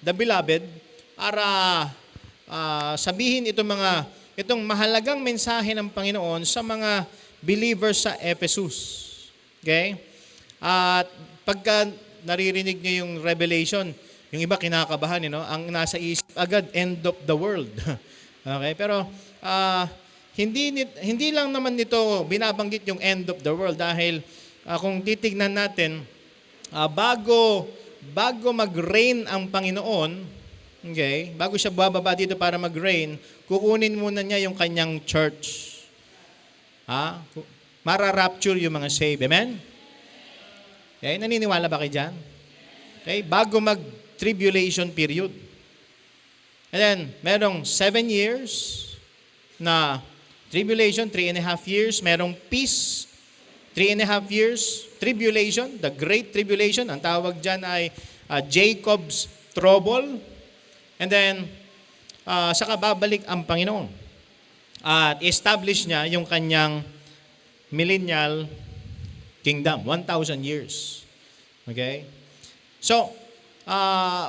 the beloved, para sabihin itong mahalagang mensahe ng Panginoon sa mga believers sa Ephesus. Okay? At pagka naririnig niyo yung revelation, yung iba kinakabahan, ang nasa isip agad, end of the world. Okay? Pero hindi lang naman nito binabanggit yung end of the world dahil kung titignan natin, bago mag-reign ang Panginoon, okay, bago siya bababa dito para mag-reign, kukunin muna niya yung kanyang church. Mara-rapture yung mga saved. Amen? Okay, naniniwala ba kayo dyan? Okay, bago mag-tribulation period. And then, merong 7 years na tribulation, 3.5 years. Merong peace, 3.5 years. Tribulation, the great tribulation. Ang tawag dyan ay Jacob's trouble. And then, saka babalik ang Panginoon. At establish niya yung kanyang millennial kingdom, 1,000 years. Okay? So,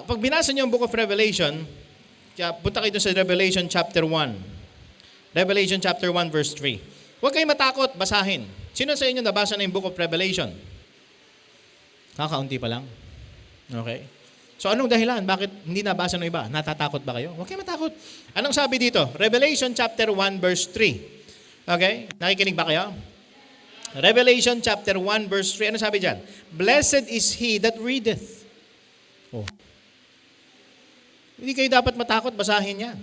pag binasa niyo ang Book of Revelation, punta kayo sa Revelation chapter 1. Revelation chapter 1 verse 3. Huwag kayong matakot, basahin. Sino sa inyo nabasa na yung Book of Revelation? Kakaunti pa lang. Okay? So anong dahilan? Bakit hindi nabasa ng iba? Natatakot ba kayo? Huwag kayong matakot. Anong sabi dito? Revelation chapter 1 verse 3. Okay? Nakikinig ba kayo? Revelation chapter 1 verse 3. Ano sabi dyan? Blessed is he that readeth. Oh. Hindi kayo dapat matakot, basahin niya.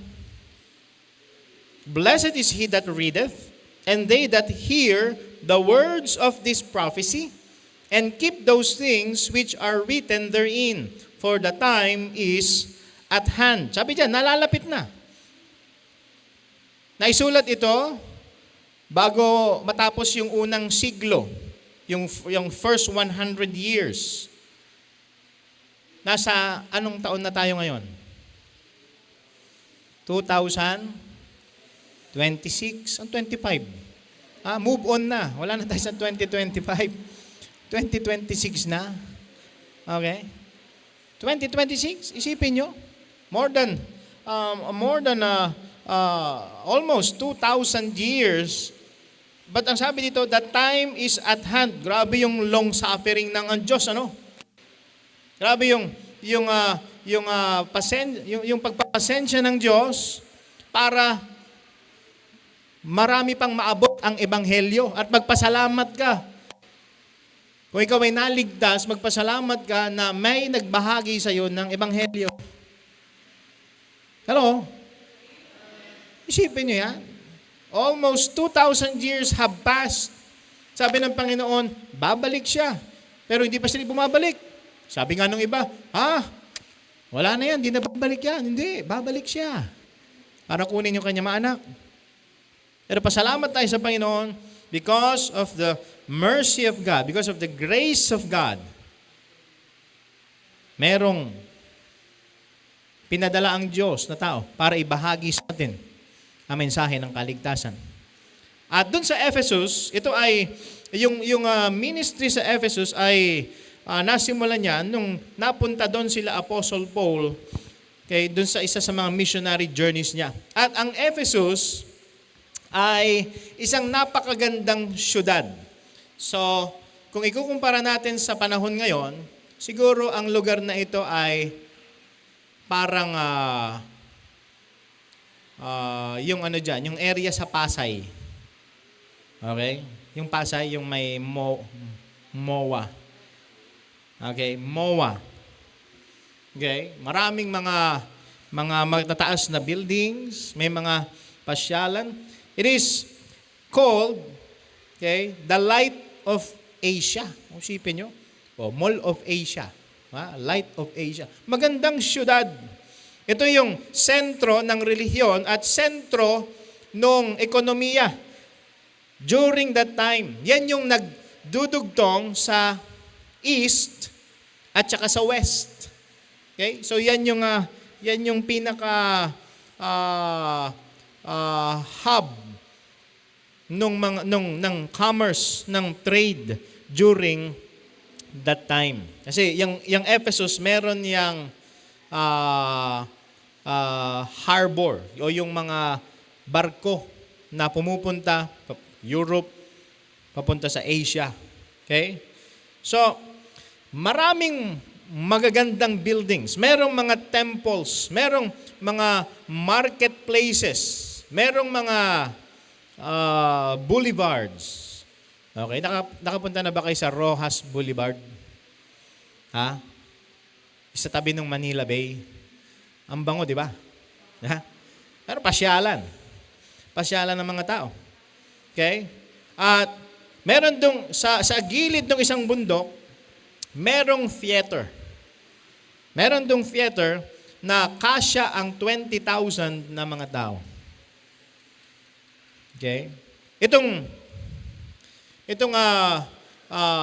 Blessed is he that readeth, and they that hear the words of this prophecy, and keep those things which are written therein, for the time is at hand. Sabi dyan, nalalapit na. Naisulat ito bago matapos yung unang siglo, yung first 100 years. Nasa anong taon na tayo ngayon? 2026 ang 25. Move on na. Wala na tayo sa 2025. 2026 na. Okay? 2026, isipin nyo, more than almost 2,000 years. But ang sabi dito, the time is at hand. Grabe yung long suffering ng Diyos, ano? Grabe yung pagpapasensya ng Diyos para marami pang maabot ang ebanghelyo at magpasalamat ka. Kung ikaw ay naligtas, magpasalamat ka na may nagbahagi sa iyo ng ebanghelyo. Hello? Isipin niyo yan. Almost 2,000 years have passed. Sabi ng Panginoon, babalik siya. Pero hindi pa sila bumabalik. Sabi nga nung iba, wala na yan, hindi na babalik yan. Hindi, babalik siya. Para kunin yung kanyang mga anak. Pero pasalamat tayo sa Panginoon because of the mercy of God, because of the grace of God. Merong pinadala ang Diyos na tao para ibahagi sa atin ang mensahe ng kaligtasan. At dun sa Ephesus, ito ay, yung ministry sa Ephesus ay nasimulan niya nung napunta doon sila Apostle Paul dun sa isa sa mga missionary journeys niya. At ang Ephesus ay isang napakagandang syudad. So, kung ikukumpara natin sa panahon ngayon, siguro ang lugar na ito ay parang yung yung area sa Pasay. Okay? Yung Pasay, yung may MOA. Okay, MOA. Okay? Maraming mga matataas na buildings, may mga pasyalan. It is called, the Light of Asia. Isipin nyo. Mall of Asia. Light of Asia. Magandang syudad. Ito yung sentro ng relihiyon at sentro ng ekonomiya. During that time, yan yung nagdudugtong sa east at saka sa west. Okay? So yan yung pinaka hub ng commerce, ng trade during that time. Kasi yung Ephesus meron yang harbor o yung mga barko na pumupunta Europe, papunta sa Asia. Okay? So, maraming magagandang buildings. Merong mga temples, merong mga marketplaces, merong mga boulevards. Okay, nakapunta na ba kayo sa Rojas Boulevard? Ha? Sa tabi ng Manila Bay. Ang bango, di ba? Ha? Pero pasyalan. Pasyalan ng mga tao. Okay? At meron dong, sa gilid ng isang bundok, merong theater. Meron dong theater na kasya ang 20,000 na mga tao. Okay? Itong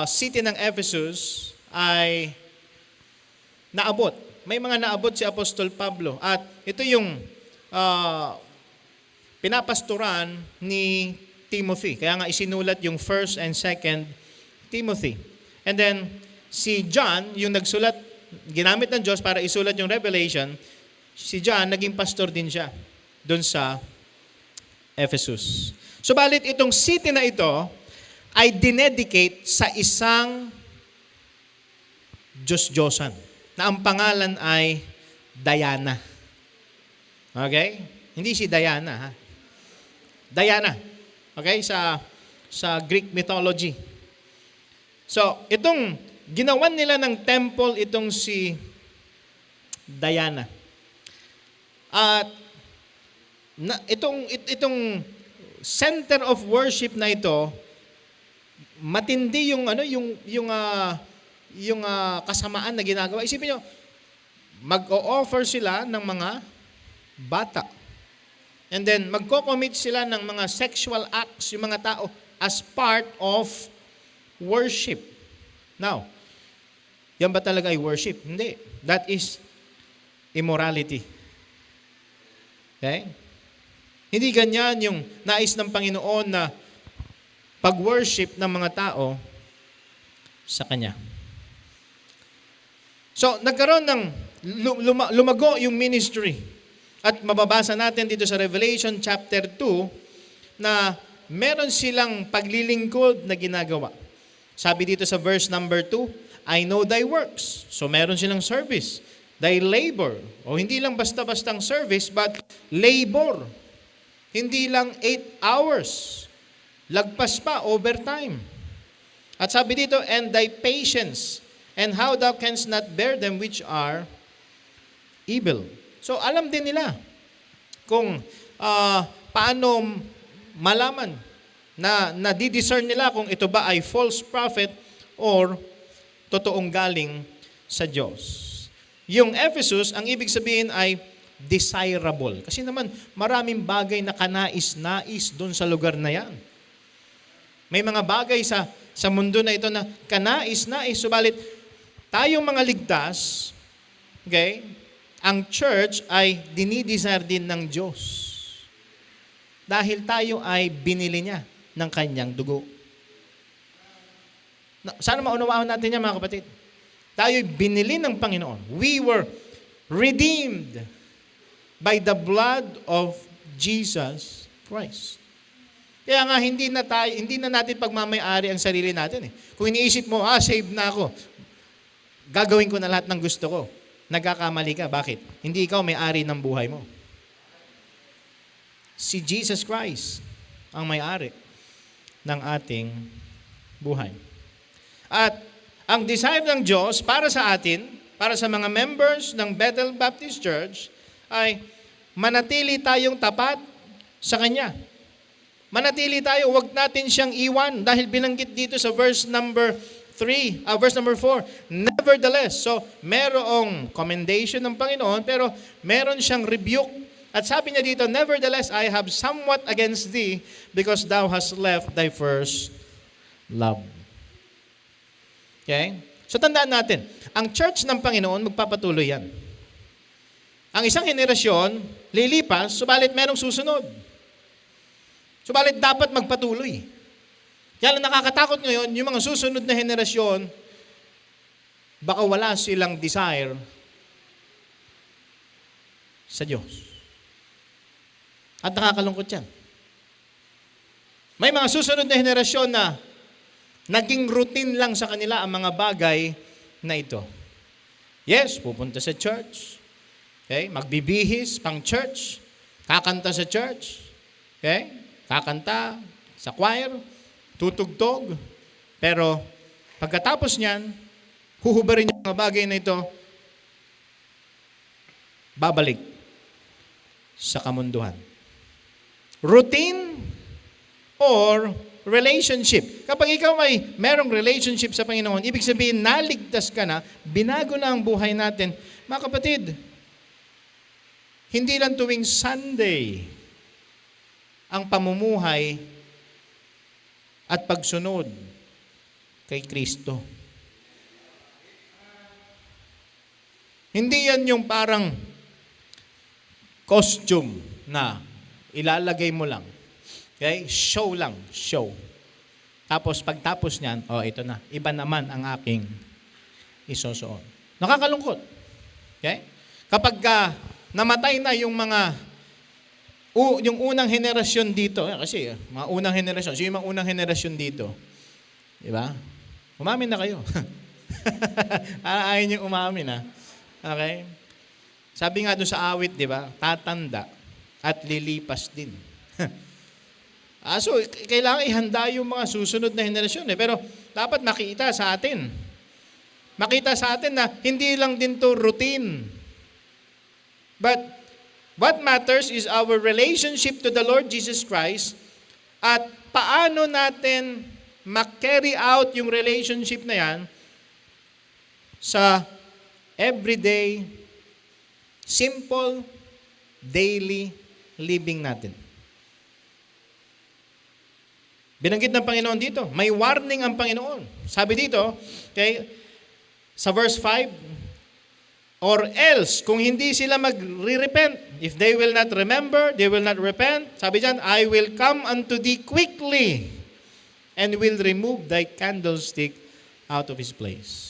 city ng Ephesus ay naabot. May mga naabot si Apostol Pablo. At ito yung pinapastoran ni Timothy. Kaya nga isinulat yung 1st and 2nd Timothy. And then, si John, yung nagsulat, ginamit ng Diyos para isulat yung Revelation, si John, naging pastor din siya doon sa Ephesus. Subalit, itong city na ito ay dinedicate sa isang Diyos-Diyosan na ang pangalan ay Diana. Okay? Hindi si Diana, ha? Diana. Okay? Sa Greek mythology. So, itong ginawan nila ng temple itong si Diana. At itong center of worship na ito, matindi yung kasamaan na ginagawa. Isipin nyo, mag-o-offer sila ng mga bata. And then, magko-commit sila ng mga sexual acts, yung mga tao, as part of worship. Now, yan ba talaga ay worship? Hindi. That is immorality. Okay? Hindi ganyan yung nais ng Panginoon na pag-worship ng mga tao sa Kanya. So, nagkaroon ng lumago yung ministry. At mababasa natin dito sa Revelation chapter 2 na meron silang paglilingkod na ginagawa. Sabi dito sa verse number 2, I know thy works. So, meron silang service. Thy labor. O hindi lang basta-bastang service, but labor. Hindi lang 8 hours. Lagpas pa, overtime. At sabi dito, and thy patience, and how thou canst not bear them which are evil. So, alam din nila kung paano malaman na di-discern nila kung ito ba ay false prophet or totoong galing sa Diyos. Yung Ephesus, ang ibig sabihin ay desirable. Kasi naman, maraming bagay na kanais-nais doon sa lugar na yan. May mga bagay sa mundo na ito na kanais-nais. Subalit, tayong mga ligtas, okay, ang church ay dinidesire din ng Diyos. Dahil tayo ay binili niya ng kanyang dugo. Sana maunawaan natin yan, mga kapatid. Tayo'y binili ng Panginoon. We were redeemed by the blood of Jesus Christ. Kaya nga hindi na natin pagmamay-ari ang sarili natin. Kung iniisip mo, saved na ako, gagawin ko na lahat ng gusto ko. Nagkakamali ka. Bakit? Hindi ikaw may-ari ng buhay mo. Si Jesus Christ ang may-ari ng ating buhay. At ang desire ng Diyos para sa atin, para sa mga members ng Bethel Baptist Church, ay manatili tayong tapat sa Kanya. Manatili tayo, huwag natin siyang iwan dahil binanggit dito sa verse number 4. Nevertheless, so merong commendation ng Panginoon pero meron siyang rebuke. At sabi niya dito, nevertheless, I have somewhat against thee because thou hast left thy first love. Okay? So tandaan natin, ang church ng Panginoon, magpapatuloy yan. Ang isang henerasyon, lilipas, subalit merong susunod. Subalit dapat magpatuloy. Kaya lang nakakatakot ngayon, yung mga susunod na henerasyon, baka wala silang desire sa Diyos. At nakakalungkot yan. May mga susunod na henerasyon na naging routine lang sa kanila ang mga bagay na ito. Yes, pupunta sa church. Okay? Magbibihis pang church. Kakanta sa church. Okay? Kakanta sa choir. Tutugtog. Pero pagkatapos niyan, huhubarin yung mga bagay na ito, babalik sa kamunduhan. Routine or relationship. Kapag ikaw ay merong relationship sa Panginoon, ibig sabihin, naligtas ka na, binago na ang buhay natin. Mga kapatid, hindi lang tuwing Sunday ang pamumuhay at pagsunod kay Kristo. Hindi yan yung parang costume na ilalagay mo lang. Okay? Show lang. Show. Tapos pagtapos niyan, ito na. Iba naman ang aking isusuot. Nakakalungkot. Okay? Kapag namatay na yung mga yung unang henerasyon dito, kasi mga unang henerasyon, yung mga unang henerasyon dito, di ba? Umamin na kayo. Ayaw niyong umamin, ha? Okay? Sabi nga doon sa awit, di ba? Tatanda at lilipas din. So, kailangan ihanda yung mga susunod na henerasyon. Pero dapat makita sa atin. Makita sa atin na hindi lang din to routine. But what matters is our relationship to the Lord Jesus Christ at paano natin ma-carry out yung relationship na yan sa everyday, simple, daily living natin. Binanggit ng Panginoon dito, may warning ang Panginoon. Sabi dito, okay, sa verse 5, or else, kung hindi sila mag-repent, if they will not remember, they will not repent, sabi dyan, I will come unto thee quickly and will remove thy candlestick out of his place.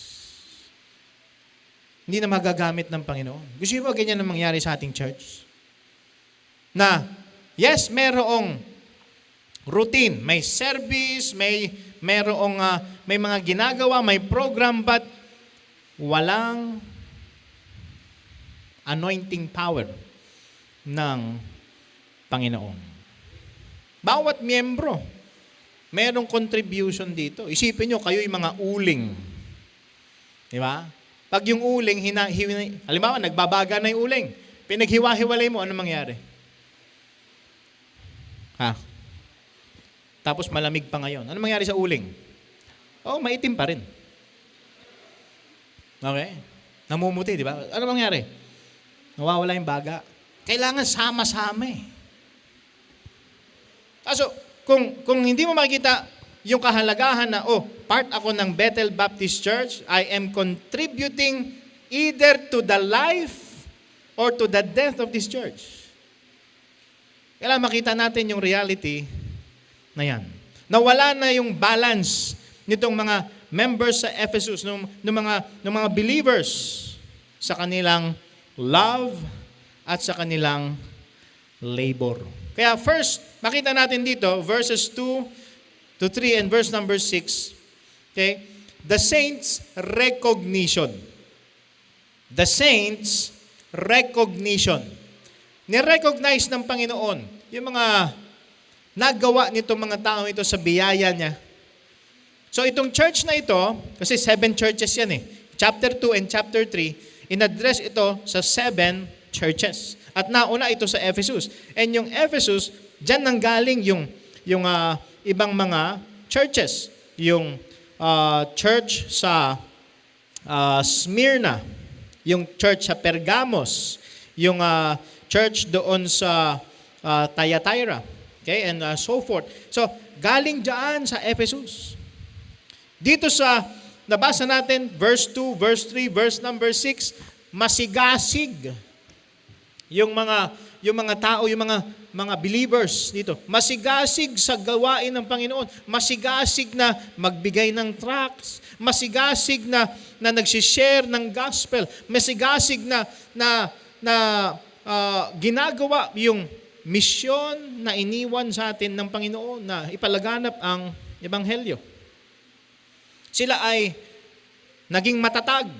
Hindi na magagamit ng Panginoon. Gusto niyo ba ganyan ang mangyari sa ating church? Na, yes, merong routine, may service, may mga ginagawa, may program, but walang anointing power ng Panginoon. Bawat miyembro, merong contribution dito. Isipin nyo, kayo yung mga uling. Di ba? Pag yung uling, halimbawa, nagbabaga na yung uling, pinaghiwa-hiwalay mo, ano mangyari? Tapos malamig pa ngayon. Ano mangyari sa uling? Maitim pa rin. Okay? Namumuti, di ba? Ano mangyari? Nawawala yung baga. Kailangan sama-sama eh. So, kung hindi mo makikita yung kahalagahan na, part ako ng Bethel Baptist Church, I am contributing either to the life or to the death of this church. Kailangan makita natin yung reality na yan. Nawala na yung balance nitong mga members sa Ephesus, ng mga believers sa kanilang love at sa kanilang labor. Kaya first, makita natin dito, verses 2 to 3 and verse number 6, okay? The saints' recognition. The saints' recognition. Ni-recognize ng Panginoon yung mga nagawa nitong mga tao ito sa biyaya niya. So itong church na ito, kasi 7 churches yan eh. Chapter 2 and chapter 3, in-address ito sa 7 churches. At nauna ito sa Ephesus. And yung Ephesus, dyan nanggaling yung ibang mga churches. Yung church sa Smyrna, yung church sa Pergamos, yung church doon sa Thyatira, okay, and so forth. So, galing dyan sa Ephesus. Dito sa, nabasa natin, verse 2, verse 3, verse number 6, masigasig yung mga tao, yung mga believers dito. Masigasig sa gawain ng Panginoon. Masigasig na magbigay ng tracts. Masigasig na nagsishare ng gospel. Masigasig na ginagawa yung misyon na iniwan sa atin ng Panginoon na ipalaganap ang Ebanghelyo. Sila ay naging matatag,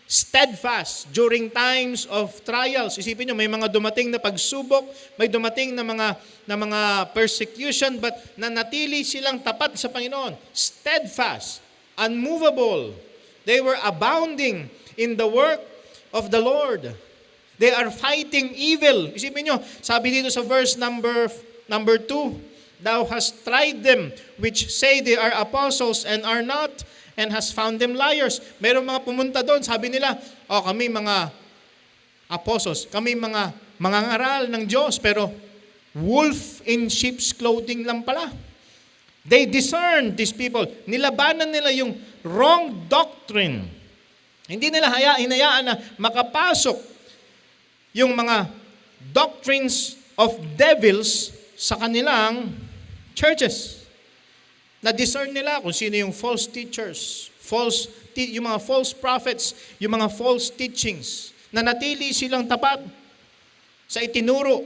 steadfast during times of trials. Isipin nyo, may mga dumating na pagsubok, may dumating na mga persecution, but nanatili silang tapat sa Panginoon. Steadfast, unmovable. They were abounding in the work of the Lord. They are fighting evil. Isipin nyo, sabi dito sa verse number 2, Thou hast tried them which say they are apostles and are not, and has found them liars. Mayroong mga pumunta doon, sabi nila, kami mga apostles, kami mga mangangaral ng Diyos, pero wolf in sheep's clothing lang pala. They discerned these people. Nilabanan nila yung wrong doctrine. Hindi nila hinayaan na makapasok yung mga doctrines of devils sa kanilang churches. Na-discern nila kung sino yung false teachers, yung mga false prophets, yung mga false teachings. Nanatili silang tapat sa itinuro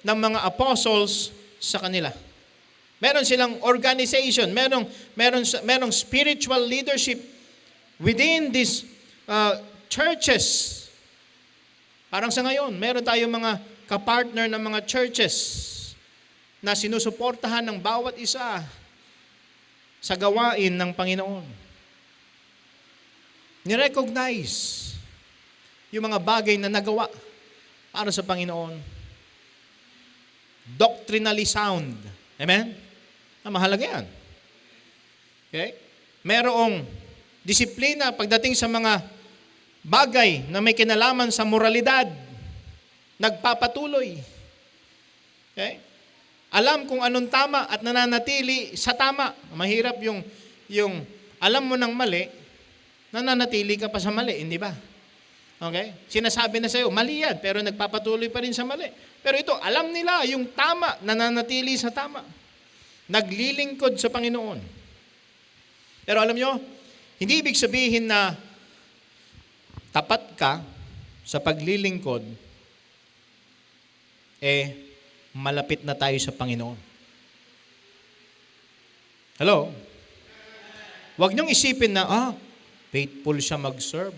ng mga apostles sa kanila. Meron silang organization, merong spiritual leadership within these churches. Parang sa ngayon, meron tayong mga kapartner ng mga churches na sinusuportahan ng bawat isa sa gawain ng Panginoon. Nirecognize yung mga bagay na nagawa para sa Panginoon. Doctrinally sound. Amen? Mahalaga yan. Okay? Merong disiplina pagdating sa mga bagay na may kinalaman sa moralidad. Nagpapatuloy. Okay? Alam kung anong tama at nananatili sa tama. Mahirap yung alam mo ng mali, nananatili ka pa sa mali, hindi ba? Okay? Sinasabi na sa'yo, mali yan, pero nagpapatuloy pa rin sa mali. Pero ito, alam nila yung tama, nananatili sa tama. Naglilingkod sa Panginoon. Pero alam nyo, hindi ibig sabihin na tapat ka sa paglilingkod, malapit na tayo sa Panginoon. Hello? Huwag niyong isipin na, faithful siya mag-serve.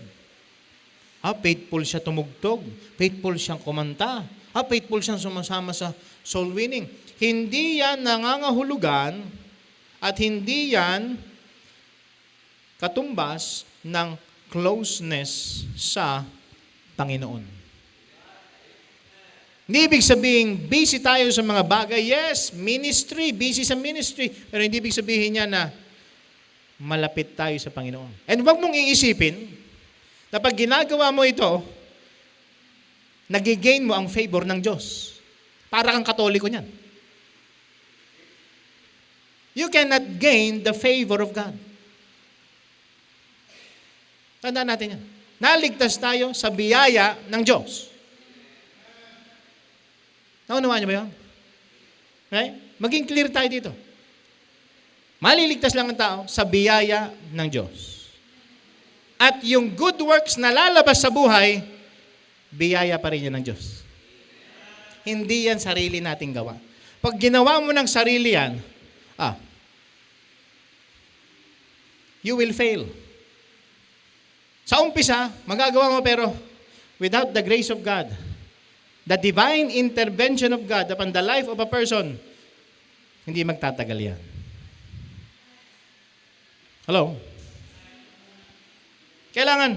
Faithful siya tumugtog. Faithful siyang kumanta. Faithful siyang sumasama sa soul winning. Hindi yan nangangahulugan at hindi yan katumbas ng closeness sa Panginoon. Hindi ibig sabihin, busy tayo sa mga bagay. Yes, ministry, busy sa ministry. Pero hindi ibig sabihin niya na malapit tayo sa Panginoon. And huwag mong iisipin na pag ginagawa mo ito, nagigain mo ang favor ng Diyos. Para kang Katoliko niyan. You cannot gain the favor of God. Tandaan natin yan. Naligtas tayo sa biyaya ng Diyos. Naunawaan niyo ba yun? Right? Maging clear tayo dito. Maliligtas lang ang tao sa biyaya ng Diyos. At yung good works na lalabas sa buhay, biyaya pa rin yan ng Diyos. Hindi yan sarili nating gawa. Pag ginawa mo ng sarili yan, you will fail. Sa umpisa, magagawa mo pero without the grace of God, the divine intervention of God upon the life of a person, hindi magtatagal yan. Hello? Kailangan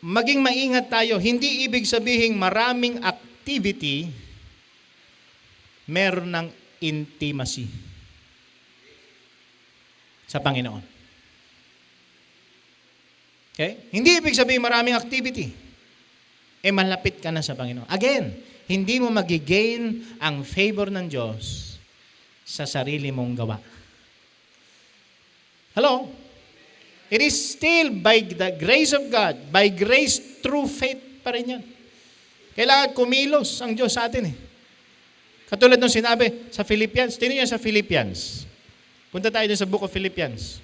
maging maingat tayo. Hindi ibig sabihin maraming activity, meron ng intimacy sa Panginoon. Okay? Hindi ibig sabihin maraming activity, malapit ka na sa Panginoon. Again, hindi mo magigain ang favor ng Diyos sa sarili mong gawa. Hello? It is still by the grace of God, by grace through faith pa rin yan. Kailangan kumilos ang Diyos sa atin . Katulad ng sinabi sa Philippians, tingnan niyo sa Philippians. Punta tayo sa book of Philippians.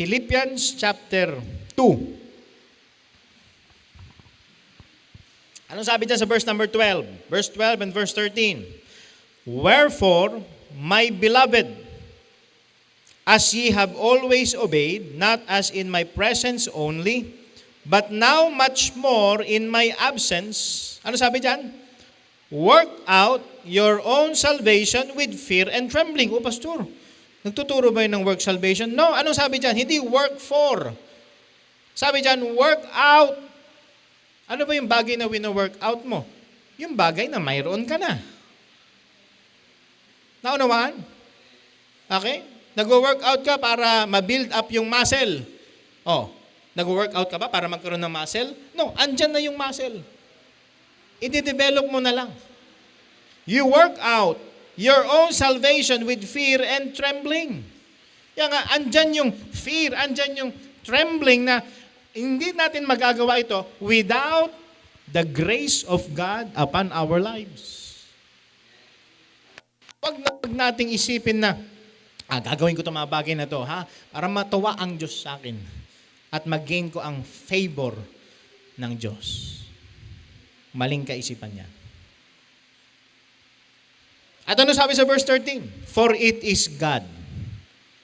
Philippians chapter 2. Anong sabi dyan sa verse number 12? Verse 12 and verse 13. Wherefore, my beloved, as ye have always obeyed, not as in my presence only, but now much more in my absence. Ano sabi dyan? Work out your own salvation with fear and trembling. O pastor, nagtuturo ba yun ng work salvation? No, anong sabi dyan? Hindi work for. Sabi dyan, work out. Ano ba yung bagay na wino-work out mo? Yung bagay na mayroon ka na. Naunawaan? Okay? Nag-work out ka para ma-build up yung muscle. Oh, nag-work out ka ba para magkaroon ng muscle? No, andyan na yung muscle. I-develop mo na lang. You work out your own salvation with fear and trembling. Kaya nga, andyan yung fear, andyan yung trembling na hindi natin magagawa ito without the grace of God upon our lives. Huwag nating isipin na, gagawin ko itong mga bagay na to, ha? Para matuwa ang Diyos sa akin at mag-gain ko ang favor ng Diyos. Maling kaisipan niya. At ano sabi sa verse 13? For it is God.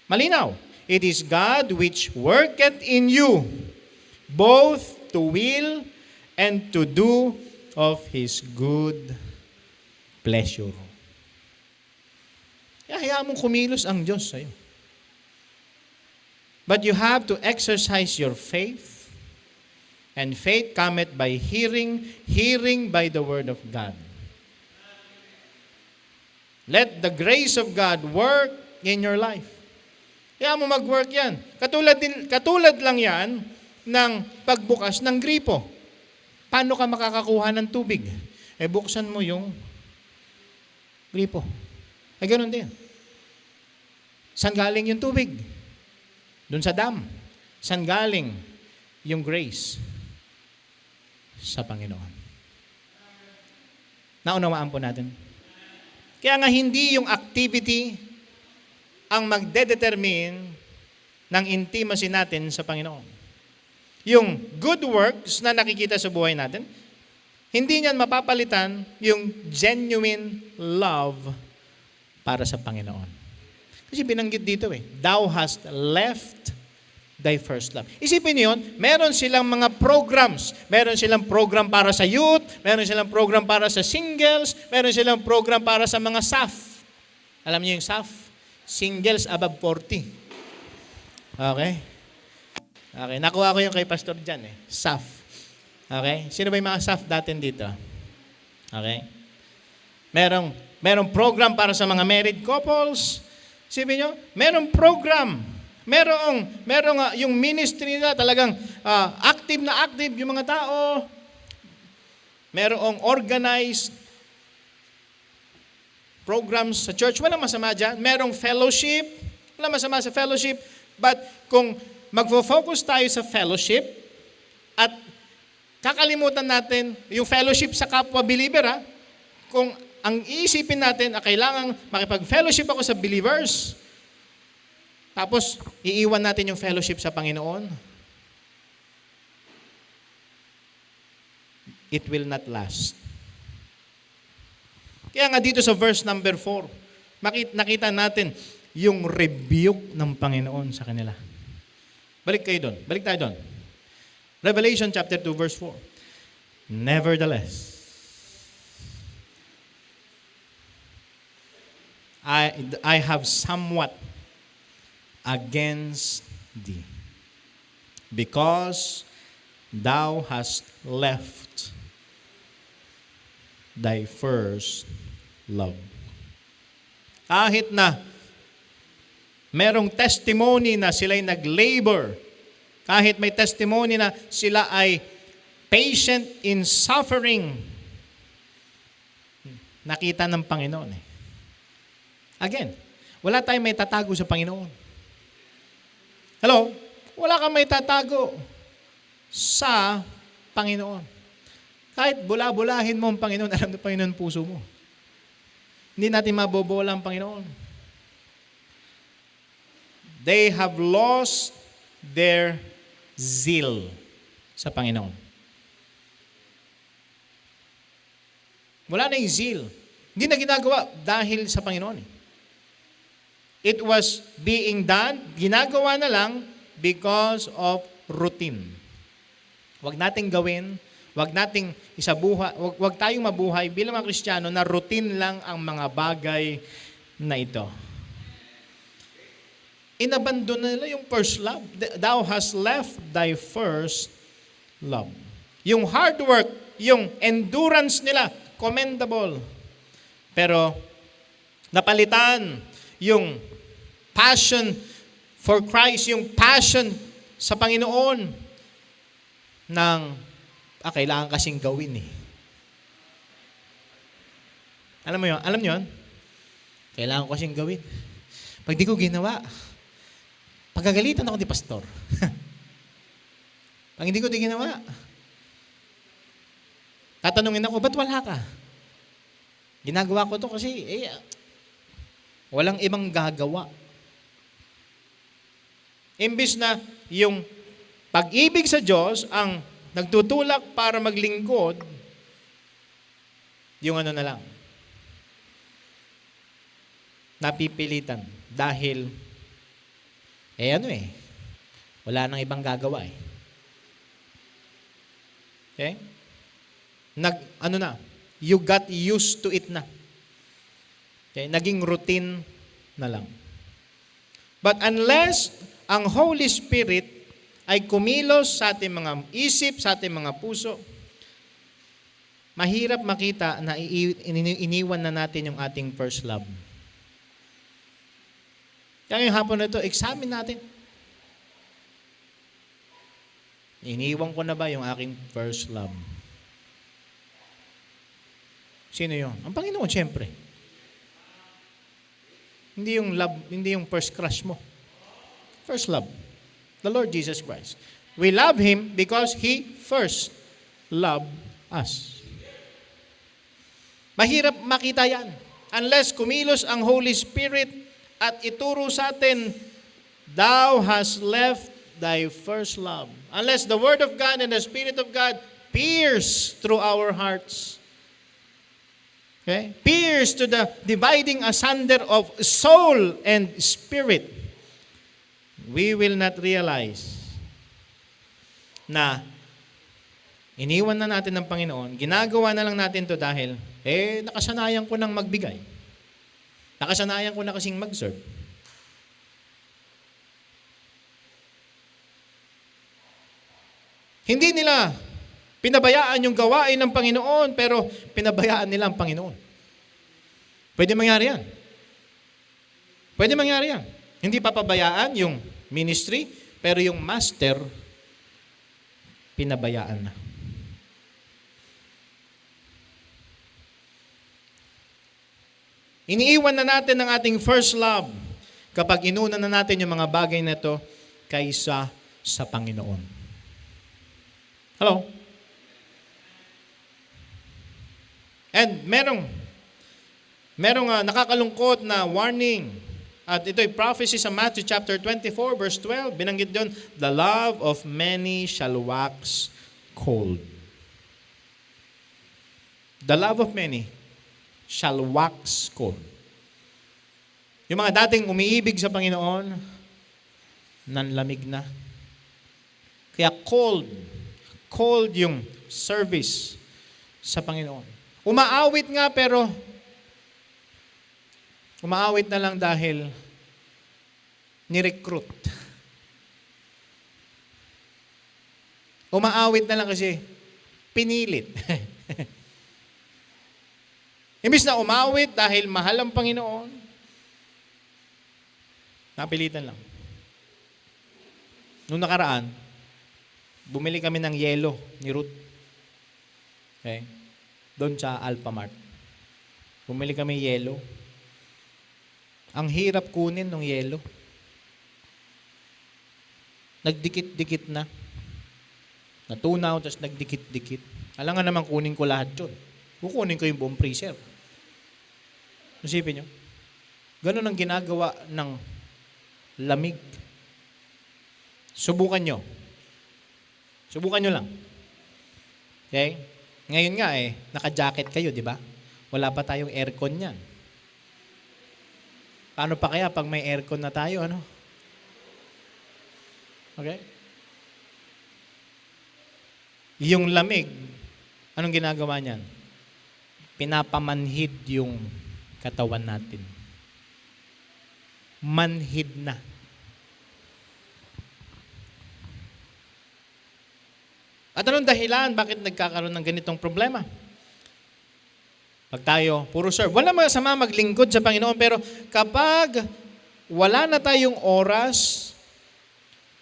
Malinaw. It is God which worketh in you both to will and to do of His good pleasure. Kaya hayaan mong kumilos ang Diyos sa'yo. But you have to exercise your faith, and faith cometh by hearing, hearing by the word of God. Let the grace of God work in your life. Kaya mo mag-work yan. Katulad lang yan ng pagbukas ng gripo. Paano ka makakakuha ng tubig? Buksan mo yung gripo. Ganun din. Saan galing yung tubig? Doon sa dam. Saan galing yung grace? Sa Panginoon. Naunawaan po natin. Kaya nga hindi yung activity ang magdedetermine ng intimacy natin sa Panginoon. Yung good works na nakikita sa buhay natin, hindi niyan mapapalitan yung genuine love para sa Panginoon. Kasi binanggit dito thou hast left thy first love. Isipin niyo yun, meron silang mga programs. Meron silang program para sa youth, meron silang program para sa singles, meron silang program para sa mga SAF. Alam niyo yung SAF? Singles above 40. Okay? Okay, nakuha ko yung kay Pastor Jan SAF. Okay? Sino ba yung mga SAF datin dito? Okay? Merong program para sa mga married couples. Sipin nyo, merong program. Merong yung ministry nila talagang active na active yung mga tao. Merong organized programs sa church. Walang masama dyan. Merong fellowship. Walang masama sa fellowship. But kung magfo-focus tayo sa fellowship at kakalimutan natin yung fellowship sa kapwa-believer, kung ang iisipin natin, kailangan makipag-fellowship ako sa believers, tapos iiwan natin yung fellowship sa Panginoon, it will not last. Kaya nga dito sa verse number 4, nakita natin yung rebuke ng Panginoon sa kanila. Balik tayo doon. Revelation chapter 2 verse 4. Nevertheless, I have somewhat against thee, because thou hast left thy first love. Kahit na merong testimony na sila'y nag-labor, kahit may testimony na sila ay patient in suffering, nakita ng Panginoon Again, wala tayong may tatago sa Panginoon. Hello? Wala kang may tatago sa Panginoon. Kahit bula-bulahin mo ang Panginoon, alam ng Panginoon puso mo. Hindi natin mabobola ang Panginoon. They have lost their zeal sa Panginoon. Wala na yung zeal. Hindi na ginagawa dahil sa Panginoon. It was being done, ginagawa na lang because of routine. Huwag nating gawin, huwag nating isabuhay, huwag tayong mabuhay bilang mga Kristiyano na routine lang ang mga bagay na ito. Inabandon na nila yung first love. Thou hast left thy first love. Yung hard work, yung endurance nila, commendable. Pero napalitan yung passion for Christ, yung passion sa Panginoon ng kailangan kasing gawin eh. Alam mo yun? Alam nyo yun? Kailangan ko kasing gawin. Pag di ko ginawa, pagkagalitan ako ni pastor. Pag hindi ko di ginawa, tatanungin ako, ba't wala ka? Ginagawa ko to kasi, walang ibang gagawa. Imbis na yung pag-ibig sa Diyos ang nagtutulak para maglingkod, yung ano na lang, napipilitan. Dahil, wala nang ibang gagawa eh. Okay? You got used to it na. Okay? Naging routine na lang. But unless ang Holy Spirit ay kumilos sa ating mga isip, sa ating mga puso, mahirap makita na iniwan na natin yung ating first love. Kaya ngayong hapon na ito, examine natin. Iniwan ko na ba yung aking first love? Sino yun? Ang Panginoon, siyempre. Hindi yung love, hindi yung first crush mo. First love. The Lord Jesus Christ. We love Him because He first loved us. Mahirap makita yan. Unless kumilos ang Holy Spirit at ituro sa atin, Thou hast left thy first love. Unless the Word of God and the Spirit of God pierce through our hearts. Okay? Pierce to the dividing asunder of soul and spirit. We will not realize na iniwan na natin ng Panginoon, ginagawa na lang natin to dahil, nakasanayan ko nang magbigay. Nakasanayan ko na kasing mag-serve. Hindi nila pinabayaan yung gawain ng Panginoon, pero pinabayaan nila ang Panginoon. Pwede mangyari yan. Pwede mangyari yan. Hindi papabayaan yung ministry, pero yung master, pinabayaan na. Iniiwan na natin ang ating first love kapag inuna na natin yung mga bagay na ito kaysa sa Panginoon. Hello? And merong nakakalungkot na warning. At ito'y prophecy sa Matthew chapter 24 verse 12. Binanggit doon, the love of many shall wax cold. The love of many shall wax cold. Yung mga dating umiibig sa Panginoon, nanlamig na. Kaya cold yung service sa Panginoon. Umaawit nga pero umaawit na lang dahil ni-recruit. Umaawit na lang kasi pinilit. Imbis na umawit dahil mahal ang Panginoon, napilitan lang. Noong nakaraan, bumili kami ng yelo ni Ruth. Okay? Doon sa Alphamart. Bumili kami yelo. Ang hirap kunin ng yelo. Nagdikit-dikit na. Natunaw, tapos nagdikit-dikit. Alam nga naman kunin ko lahat yun. Kukunin ko yung buong freezer. Nasipin nyo? Ganun ang ginagawa ng lamig Subukan nyo. Subukan nyo lang. Okay? Ngayon nga naka-jacket kayo, di ba? Wala pa tayong aircon yan. Paano pa kaya pag may aircon na tayo, ano? Okay? Yung lamig, anong ginagawa niyan? Pinapamanhid yung katawan natin. Manhid na. At anong dahilan? Bakit nagkakaroon ng ganitong problema? Pag tayo, puro serve. Wala masama maglingkod sa Panginoon, pero kapag wala na tayong oras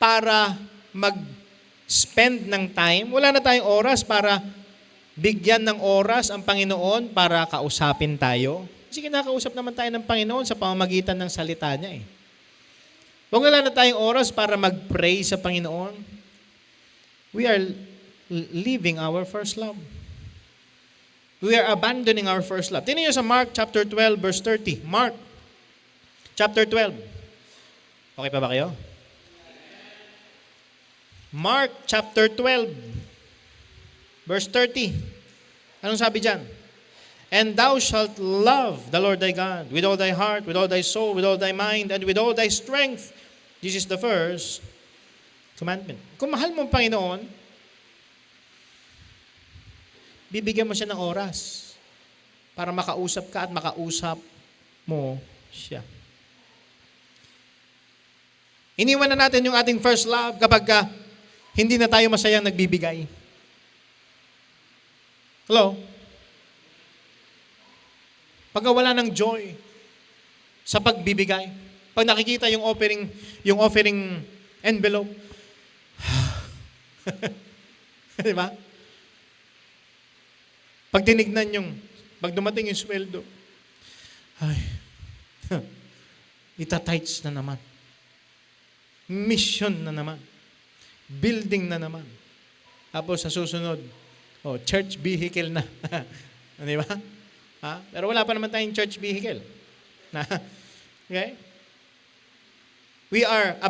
para mag-spend ng time, wala na tayong oras para bigyan ng oras ang Panginoon para kausapin tayo. Kasi kinakausap naman tayo ng Panginoon sa pamamagitan ng salita niya. Kung wala na tayong oras para mag-pray sa Panginoon, we are leaving our first love. We are abandoning our first love. Tingnan niyo sa Mark chapter 12 verse 30. Mark chapter 12. Okay pa ba kayo? Mark chapter 12 verse 30. Anong sabi diyan? And thou shalt love the Lord thy God with all thy heart, with all thy soul, with all thy mind, and with all thy strength. This is the first commandment. Kung mahal mo ang Panginoon, bibigyan mo siya ng oras para makausap ka at makausap mo siya. Iniwan na natin yung ating first love kapag hindi na tayo masayang nagbibigay. Hello? Pag wala ng joy sa pagbibigay, pag nakikita yung offering envelope, di ba? Pag tinignan pag dumating yung sweldo, ay, itatights na naman. Mission na naman. Building na naman. Tapos sa susunod, church vehicle na. Di ba? Pero wala pa naman tayong church vehicle. Okay? We are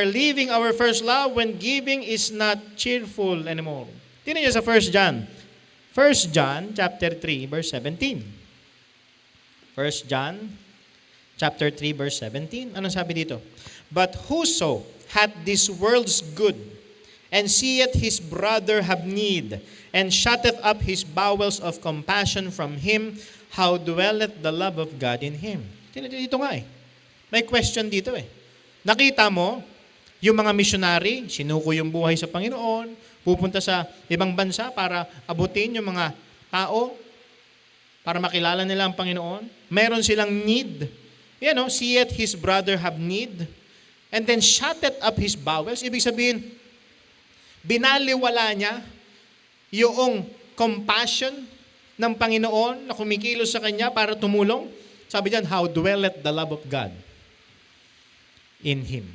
leaving our first love when giving is not cheerful anymore. Tingnan niyo sa 1 John. 1 John chapter 3 verse 17. 1 John chapter 3 verse 17. Anong sabi dito? But whoso hath this world's good, and seeth his brother have need, and shutteth up his bowels of compassion from him, how dwelleth the love of God in him? Dito nga May question dito Nakita mo, yung mga missionary, sinuko yung buhay sa Panginoon, pupunta sa ibang bansa para abutin yung mga tao, para makilala nila ang Panginoon. Meron silang need. Seeth his brother have need, and then shutteth up his bowels. Ibig sabihin, binaliwala niya yung compassion ng Panginoon na kumikilos sa kanya para tumulong. Sabi diyan, how dwelleth the love of God in him.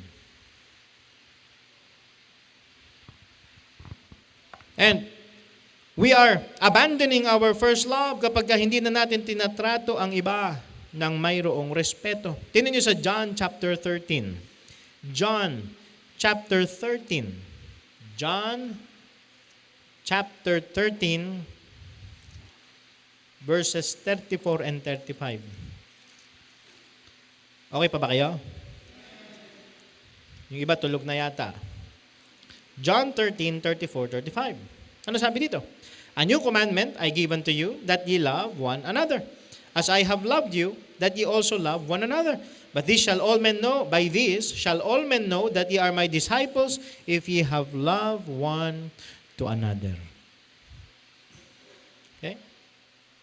And we are abandoning our first love kapag hindi na natin tinatrato ang iba ng mayroong respeto. Tingnan niyo sa John chapter 13. John chapter 13. John chapter 13 verses 34 and 35. Okay pa ba kayo? Yung iba tulog na yata. John 13, 34, 35. Ano sabi dito? A new commandment I give unto you, that ye love one another. As I have loved you, that ye also love one another. But this shall all men know, by this shall all men know that ye are my disciples, if ye have love one to another. Okay?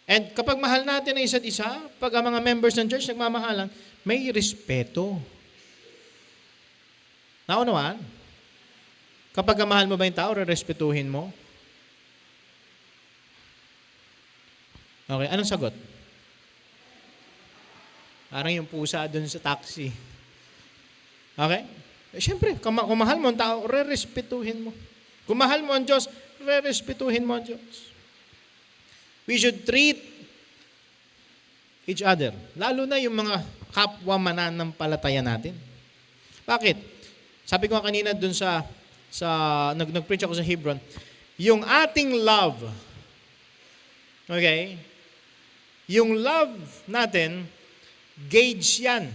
And kapag mahal natin ang isa't isa, pag ang mga members ng church nagmamahalan, may respeto. Naunawaan? Kapag mahal mo ba yung tao, respetuhin mo? Okay, anong sagot? Parang yung pusa dun sa taxi. Okay? Siyempre, kung mahal mo ang tao, respetuhin mo. Kung mahal mo ang Diyos, respetuhin mo ang Diyos. We should treat each other. Lalo na yung mga kapwa mananampalataya natin. Bakit? Sabi ko nga kanina dun nag-preach ako sa Hebron, yung ating love, okay? Yung love natin, gauge yan.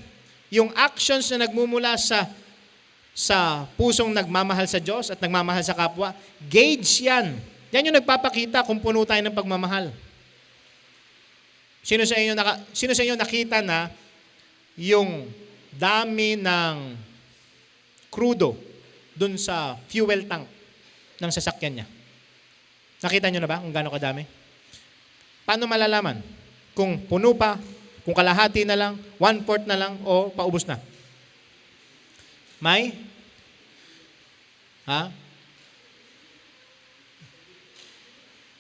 Yung actions na nagmumula sa pusong nagmamahal sa Diyos at nagmamahal sa kapwa, gauge yan. Yan yung nagpapakita kung puno tayo ng pagmamahal. Sino sa inyo nakita na yung dami ng crudo dun sa fuel tank ng sasakyan niya? Nakita nyo na ba kung gaano kadami? Paano malalaman? Kung puno pa, kung kalahati na lang, 1/4 na lang, o paubos na? May?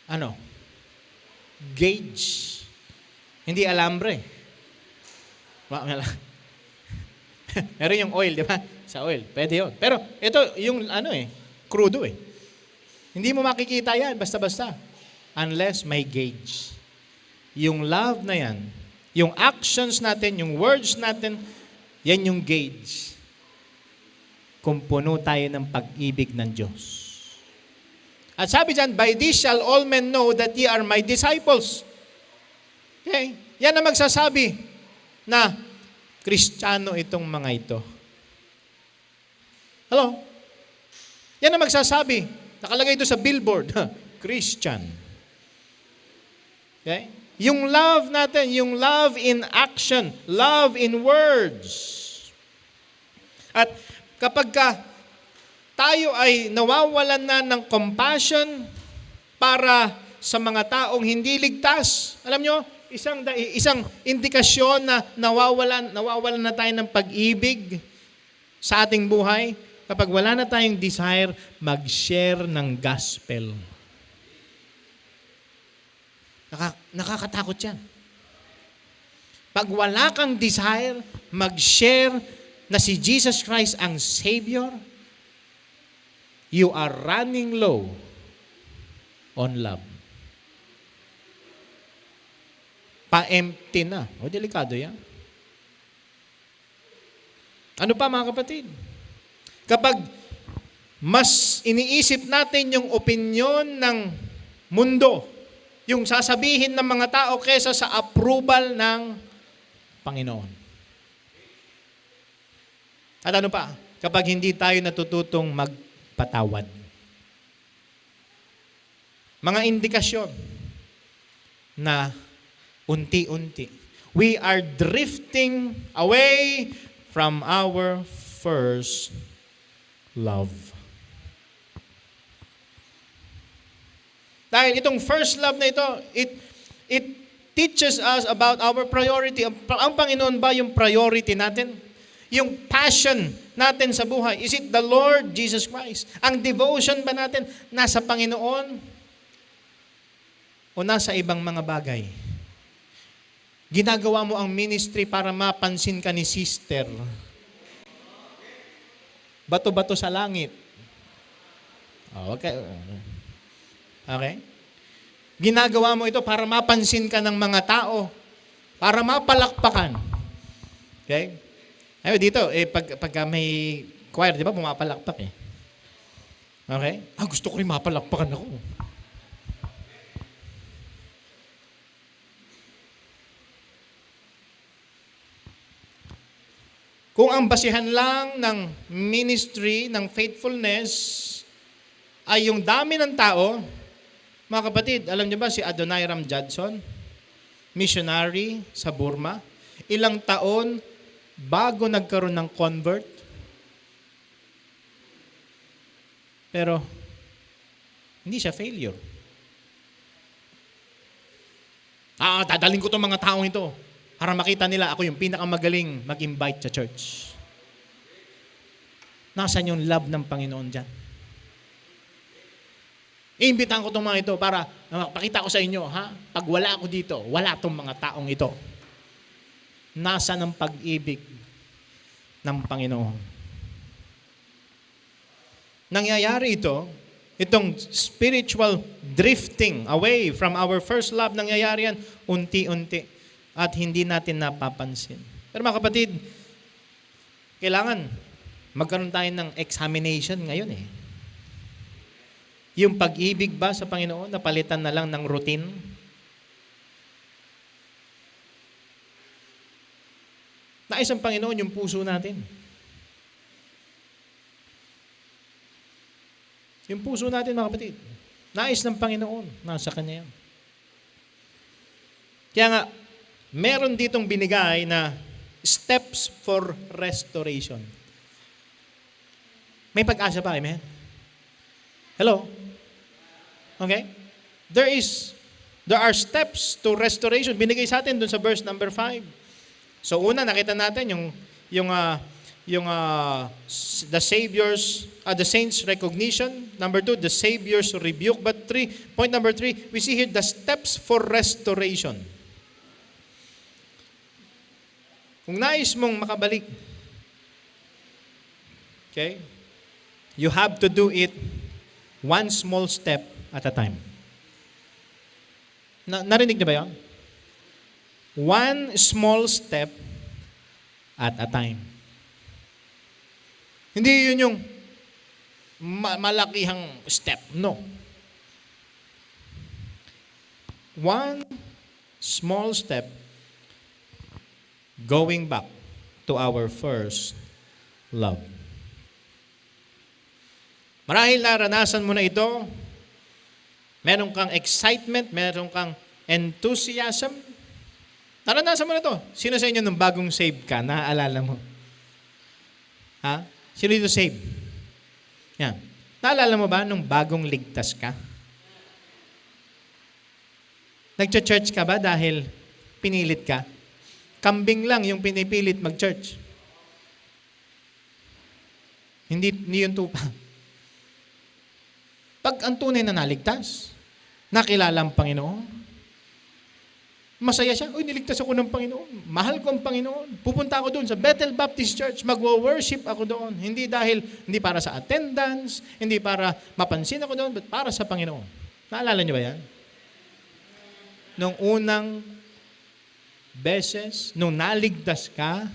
Ano? Gauge. Hindi alambre. Pero yung oil, di ba? Sa oil, pwede yun. Pero ito, yung crudo eh. Hindi mo makikita yan, basta-basta. Unless may gauge. Yung love na yan, yung actions natin, yung words natin, yan yung gauge. Kung puno tayo ng pag-ibig ng Diyos. At sabi dyan, by this shall all men know that ye are my disciples. Okay? Yan ang magsasabi na Kristiyano itong mga ito. Hello? Yan ang magsasabi. Nakalagay ito sa billboard. Christian. Okay? Yung love natin, yung love in action, love in words. At kapag tayo ay nawawalan na ng compassion para sa mga taong hindi ligtas, alam nyo, isang indikasyon na nawawalan na tayo ng pag-ibig sa ating buhay, kapag wala na tayong desire mag-share ng gospel. Nakakatakot yan. Pag wala kang desire mag-share na si Jesus Christ ang Savior, you are running low on love. Pa-empty na. O, delikado yan. Ano pa mga kapatid? Kapag mas iniisip natin yung opinyon ng mundo, yung sasabihin ng mga tao kesa sa approval ng Panginoon. At ano pa? Kapag hindi tayo natututong magpatawad. Mga indikasyon na unti-unti, we are drifting away from our first love. Dahil itong first love na ito, it teaches us about our priority. Ang Panginoon ba yung priority natin? Yung passion natin sa buhay? Is it the Lord Jesus Christ? Ang devotion ba natin nasa Panginoon? O nasa ibang mga bagay? Ginagawa mo ang ministry para mapansin ka ni sister. Bato-bato sa langit. Okay. Okay? Ginagawa mo ito para mapansin ka ng mga tao. Para mapalakpakan. Okay? Ayun dito, pagka may choir, di ba, pumapalakpak eh. Okay? Gusto ko rin mapalakpakan ako. Kung ang basihan lang ng ministry, ng faithfulness, ay yung dami ng tao, mga kapatid, alam niyo ba si Adoniram Judson, missionary sa Burma, ilang taon bago nagkaroon ng convert. Pero, hindi siya failure. Dadalhin ko itong mga taong ito para makita nila ako yung pinakamagaling mag-invite sa church. Nasaan yung love ng Panginoon dyan? Iimbitahan ko itong mga ito para makapakita ko sa inyo, pag wala ako dito, wala itong mga taong ito. Nasaan ang pag-ibig ng Panginoon? Nangyayari itong spiritual drifting away from our first love, nangyayari yan unti-unti at hindi natin napapansin. Pero mga kapatid, kailangan magkaroon tayo ng examination ngayon eh. Yung pag-ibig ba sa Panginoon, napalitan na lang ng routine? Nais ng Panginoon yung puso natin. Yung puso natin, mga kapatid, nais ng Panginoon, nasa Kanya yan. Kaya nga, meron ditong binigay na steps for restoration. May pag-asa pa, amen? Hello? Okay? There are steps to restoration. Binigay sa atin dun sa verse number 5. So una, nakita natin the saints recognition. Number 2, the Savior's rebuke. But point number 3, we see here the steps for restoration. Kung nais mong makabalik, okay, you have to do it one small step at a time. Narinig niyo ba yun? One small step at a time. Hindi yun yung malakihang step. No. One small step going back to our first love. Marahil naranasan mo na ito, meron kang excitement, meron kang enthusiasm. Naranasan mo na ito. Sino sa inyo nung bagong save ka, naaalala mo? Ha? Sino dito save? Yan. Naalala mo ba nung bagong ligtas ka? Nag-church ka ba dahil pinilit ka? Kambing lang yung pinipilit mag-church. Hindi yun tupa. Pag ang tunay na naligtas, nakilala ang Panginoon, masaya siya. Uy, niligtas ako ng Panginoon. Mahal ko ang Panginoon. Pupunta ako doon sa Bethel Baptist Church. Magwo-worship ako doon. Hindi para sa attendance, hindi para mapansin ako doon, but para sa Panginoon. Naalala niyo ba yan? Nung unang beses, nung naligtas ka,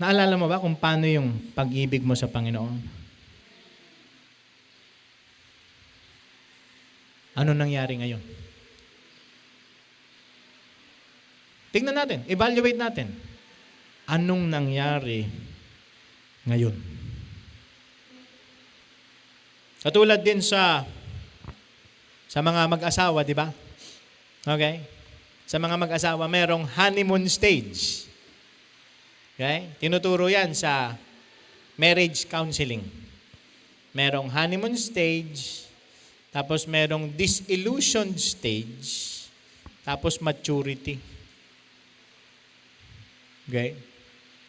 naalala mo ba kung paano yung pag-ibig mo sa Panginoon? Ano nangyari ngayon? Tingnan natin, evaluate natin. Anong nangyari ngayon? Katulad din sa mga mag-asawa, di ba? Okay? Sa mga mag-asawa, merong honeymoon stage. Okay? Tinuturo yan sa marriage counseling. Merong honeymoon stage, tapos merong disillusion stage, tapos maturity. Okay?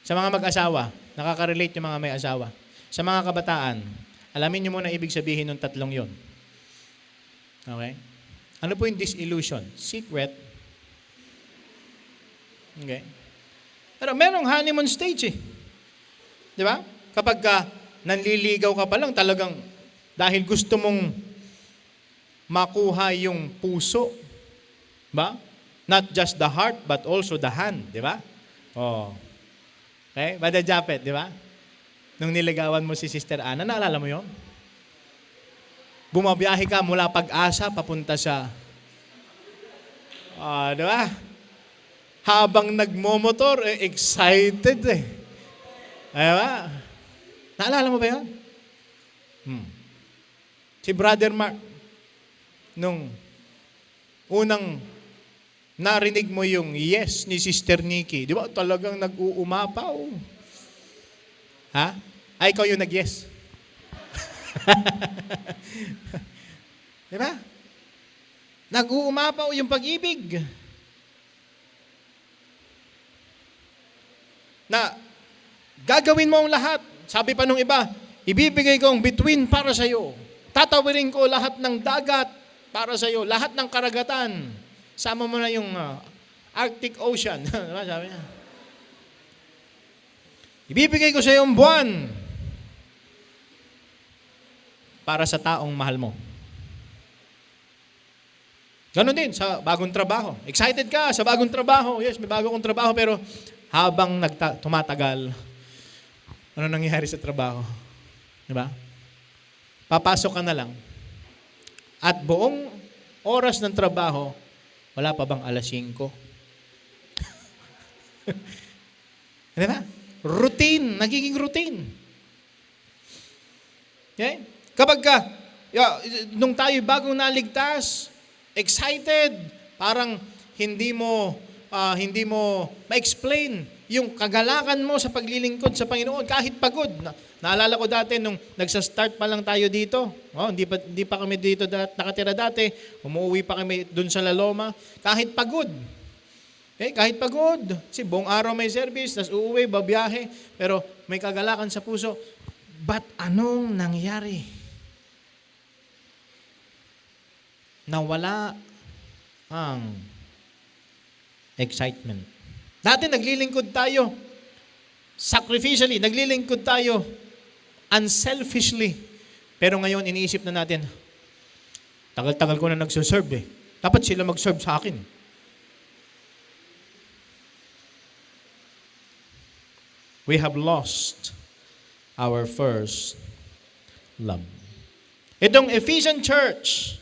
Sa mga mag-asawa, nakaka-relate yung mga may asawa. Sa mga kabataan, alamin nyo muna ibig sabihin ng tatlong yon. Okay? Ano po yung disillusion? Secret. Okay? Pero merong honeymoon stage eh. Di ba? Kapag nanliligaw ka pa lang, talagang dahil gusto mong makuha yung puso. Ba? Not just the heart, but also the hand. Di ba? Oh. Okay? Brother Japet, di ba? Nung niligawan mo si Sister Ana, naalala mo yun? Bumabiyahe ka mula Pag-asa, papunta sa... di ba? Habang nagmomotor, excited eh. Di ba? Naalala mo ba yun? Si Brother Mark, nung unang narinig mo yung yes ni Sister Nikki, di ba talagang nag-uumapaw? Ha? Ay, ikaw yung nag-yes. Di ba? Nag-uumapaw yung pag-ibig. Na gagawin mo ang lahat. Sabi pa nung iba, ibibigay kong bituin para sa iyo. Tatawirin ko lahat ng dagat para sa iyo, lahat ng karagatan. Sama mo na yung Arctic Ocean. Diba sabi niya? Ibibigay ko sa iyo ang buwan para sa taong mahal mo. Ganon din sa bagong trabaho. Excited ka sa bagong trabaho. Yes, may bago kong trabaho, pero habang tumatagal, Ano nangyayari sa trabaho? Di ba? Papasok ka na lang. At buong oras ng trabaho, wala pa bang alas 5? Di ba? Routine, nagiging routine. Okay? Kapag nung tayo bagong naligtas, excited, parang hindi mo ma-explain yung kagalakan mo sa paglilingkod sa Panginoon kahit pagod. Naalala ko dati nung nagsa-start pa lang tayo dito. Hindi pa kami dito nakatira dati. Umuwi pa kami dun sa La Loma. Kahit pagod. Okay, kahit pagod. Kasi buong araw may service, tas uuwi, babiyahe. Pero may kagalakan sa puso. But anong nangyari? Nawala ang excitement. Dati naglilingkod tayo sacrificially, naglilingkod tayo unselfishly. Pero ngayon iniisip na natin, tagal-tagal ko na nagsuserve eh. Dapat sila mag-serve sa akin. We have lost our first love. Itong Ephesian church,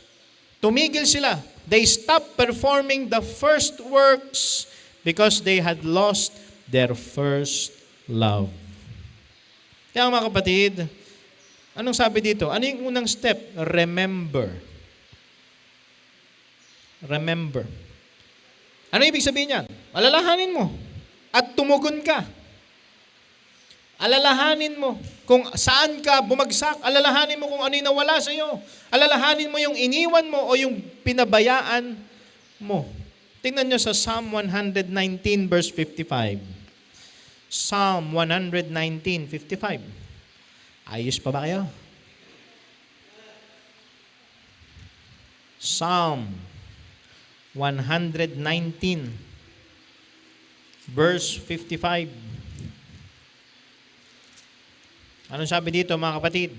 tumigil sila. They stopped performing the first works because they had lost their first love. Kaya mga kapatid, anong sabi dito? Ano yung unang step? Remember. Remember. Ano ibig sabihin niyan? Alalahanin mo at tumugon ka. Alalahanin mo kung saan ka bumagsak. Alalahanin mo kung ano yung nawala sa iyo. Alalahanin mo yung iniwan mo o yung pinabayaan mo. Tingnan nyo sa Psalm 119 verse 55. Psalm 119, 55. Ayos pa ba kayo? Psalm 119 verse 55. Anong sabi dito mga kapatid?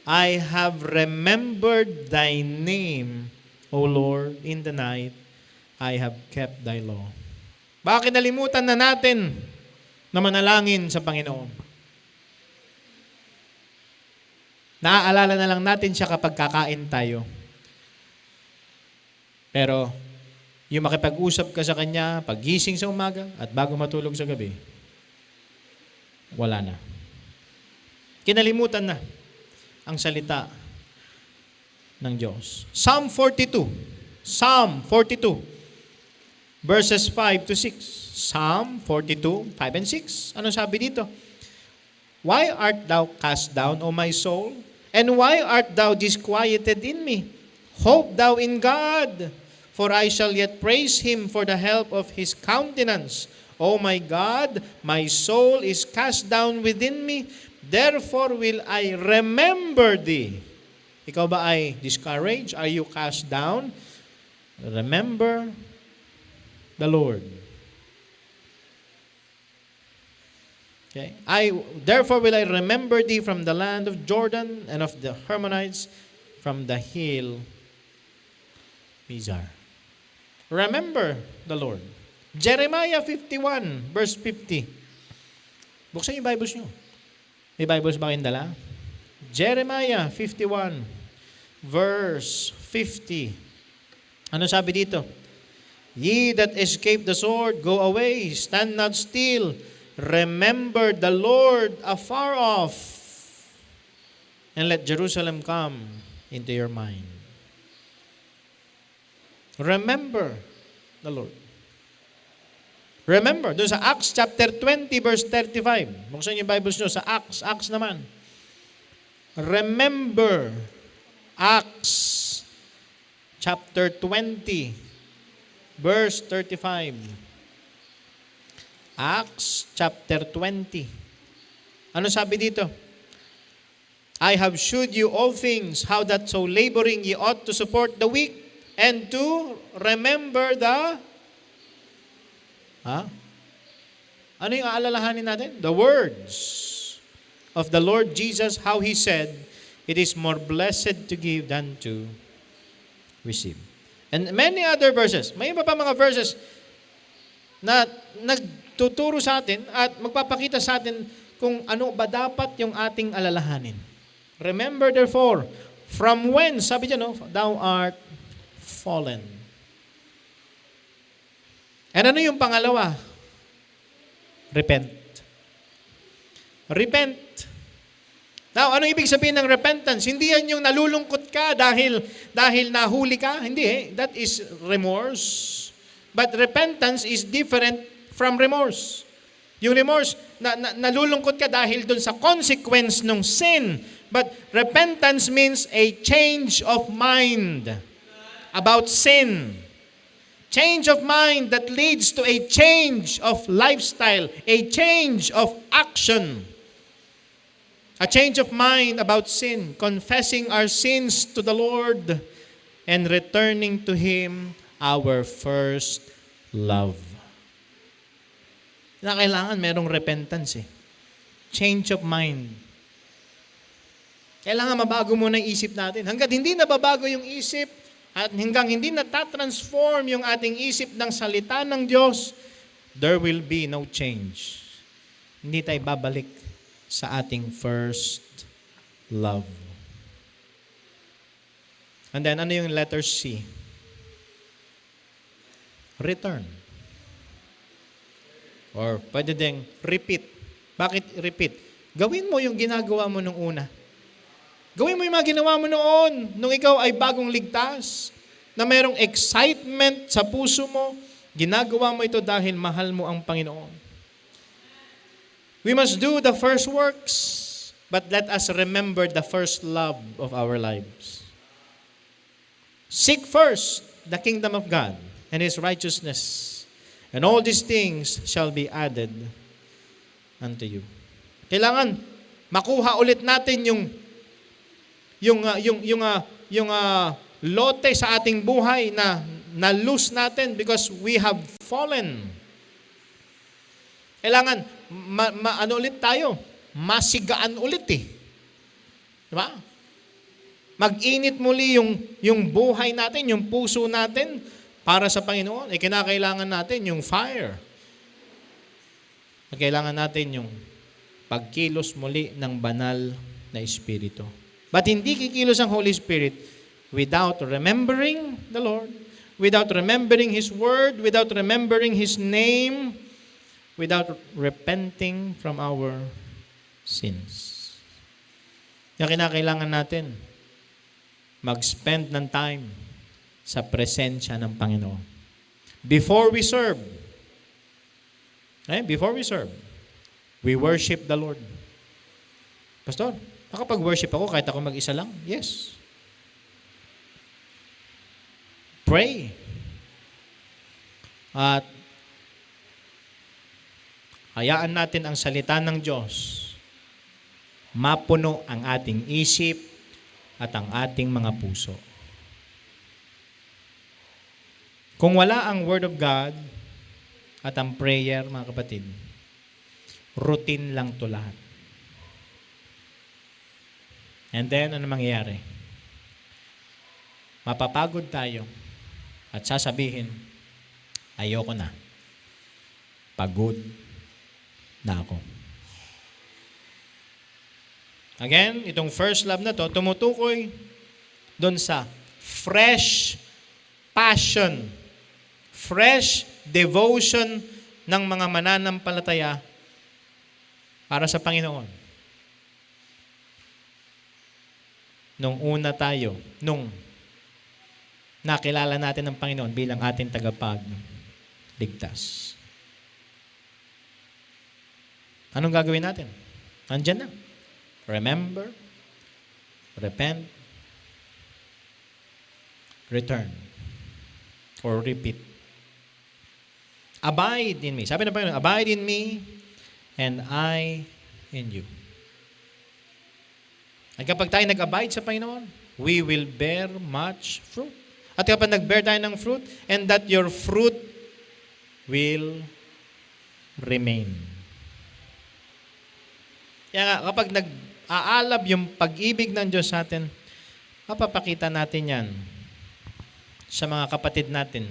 I have remembered thy name, O Lord, in the night I have kept thy law. Bakit nalimutan na natin na manalangin sa Panginoon? Naaalala na lang natin siya kapag kakain tayo. Pero yung makipag-usap ka sa Kanya, paggising sa umaga at bago matulog sa gabi, wala na. Kinalimutan na ang salita ng Diyos. Psalm 42. Verses 5 to 6. Psalm 42, 5 and 6. Ano sabi dito? Why art thou cast down, O my soul? And why art thou disquieted in me? Hope thou in God, for I shall yet praise Him for the help of His countenance. O my God, my soul is cast down within me, therefore will I remember Thee. Ikaw ba ay discouraged? Are you cast down? Remember the Lord. Okay. Therefore will I remember thee from the land of Jordan and of the Hermonites from the hill Mizar. Remember the Lord. Jeremiah 51 verse 50. Buksan yung Bibles nyo. May Bibles ba kayong dala? Jeremiah 51 verse 50. Ano sabi dito? Ye that escape the sword, go away, stand not still. Remember the Lord afar off, and let Jerusalem come into your mind. Remember the Lord. Remember, doon sa Acts chapter 20 verse 35. Buksan yung Bibles nyo sa Acts naman. Remember, Acts chapter 20 verse 35. Acts chapter 20. Ano sabi dito? I have shewed you all things, how that so laboring ye ought to support the weak, and to remember the... Ano yung aalalahanin natin? The words of the Lord Jesus, how He said, it is more blessed to give than to receive. And many other verses. May iba pa mga verses na nagtuturo sa atin at magpapakita sa atin kung ano ba dapat yung ating alalahanin. Remember therefore, from when, sabi dyan, no, thou art fallen. And ano yung pangalawa? Repent. Repent. Now, ano ibig sabihin ng repentance? Hindi yan yung nalulungkot ka dahil nahuli ka. Hindi eh. That is remorse. But repentance is different from remorse. Yung remorse, nalulungkot ka dahil dun sa consequence ng sin. But repentance means a change of mind about sin. Change of mind that leads to a change of lifestyle, a change of action. A change of mind about sin, confessing our sins to the Lord and returning to Him our first love. Na kailangan merong repentance eh. Change of mind. Kailangan mabago muna yung isip natin. Hanggat hindi nababago yung isip at hanggang hindi natatransform yung ating isip ng salita ng Diyos, there will be no change. Hindi tayo babalik sa ating first love. And then, ano yung letter C? Return. Or pwede ding repeat. Bakit repeat? Gawin mo yung ginagawa mo nung una. Gawin mo yung mga ginawa mo noon, nung ikaw ay bagong ligtas, na mayroong excitement sa puso mo, ginagawa mo ito dahil mahal mo ang Panginoon. We must do the first works, but let us remember the first love of our lives. Seek first the kingdom of God and His righteousness, and all these things shall be added unto you. Kailangan makuha ulit natin yung lote sa ating buhay na-lose natin because we have fallen. Kailangan ano ulit tayo? Masigaan ulit eh. Diba? Mag-init muli yung buhay natin, yung puso natin para sa Panginoon. Kinakailangan natin yung fire. Kailangan natin yung pagkilos muli ng banal na Espiritu. But hindi kikilos ang Holy Spirit without remembering the Lord, without remembering His Word, without remembering His name, without repenting from our sins. Kaya kinakailangan natin mag-spend ng time sa presensya ng Panginoon. Before we serve, we worship the Lord. Pastor, nakapag-worship ako kahit ako mag-isa lang? Yes. Pray. At hayaan natin ang salita ng Diyos mapuno ang ating isip at ang ating mga puso. Kung wala ang Word of God at ang prayer, mga kapatid, routine lang to lahat. And then, ano mangyayari? Mapapagod tayo at sasabihin, ayoko na. Pagod na ako. Again, itong first love na to, tumutukoy doon sa fresh passion, fresh devotion ng mga mananampalataya para sa Panginoon. Nung una tayo, nung nakilala natin ang Panginoon bilang ating tagapagligtas. Anong gagawin natin? Andyan na. Remember, repent, return, or repeat. Abide in me. Sabi ng Panginoon, abide in me, and I in you. At kapag tayo nag-abide sa Panginoon, we will bear much fruit. At kapag nag-bear tayo ng fruit, and that your fruit will remain. Kaya nga, kapag nag-aalab yung pag-ibig ng Diyos sa atin, mapapakita natin yan sa mga kapatid natin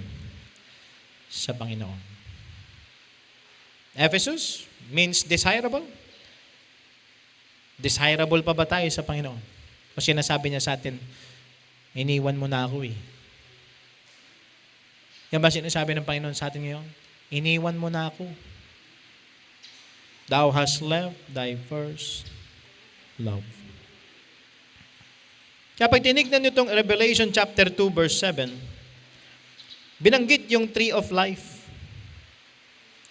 sa Panginoon. Ephesus means desirable. Desirable pa ba tayo sa Panginoon? O sinasabi niya sa atin, iniwan mo na ako eh. Yan ba sinasabi ng Panginoon sa atin ngayon? Iniwan mo na ako. Thou hast left thy first love. Kaya pag tinignan nyo itong Revelation chapter 2 verse 7, binanggit yung tree of life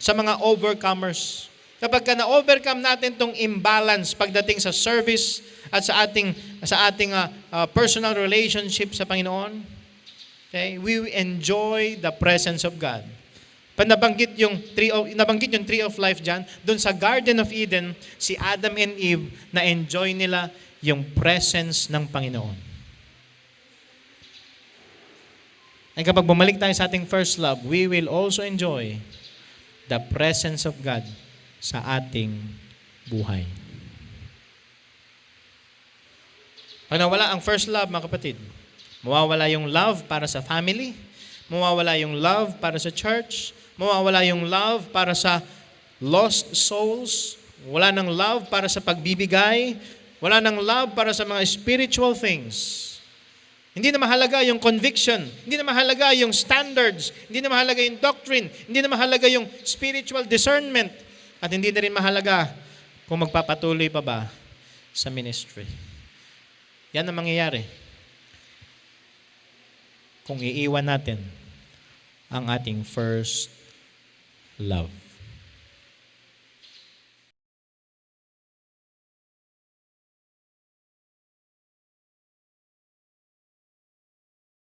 sa mga overcomers. Kapag ka na-overcome natin itong imbalance pagdating sa service at sa ating personal relationship sa Panginoon, okay, we enjoy the presence of God. Pag nabanggit yung tree of life dyan, doon sa Garden of Eden, si Adam and Eve, na-enjoy nila yung presence ng Panginoon. At kapag bumalik tayo sa ating first love, we will also enjoy the presence of God sa ating buhay. Pag nawala ang first love, mga kapatid, mawawala yung love para sa family, mawawala yung love para sa church, mawawala yung love para sa lost souls, wala nang love para sa pagbibigay, wala nang love para sa mga spiritual things. Hindi na mahalaga yung conviction, hindi na mahalaga yung standards, hindi na mahalaga yung doctrine, hindi na mahalaga yung spiritual discernment, at hindi na rin mahalaga kung magpapatuloy pa ba sa ministry. Yan ang mangyayari kung iiwan natin ang ating first love.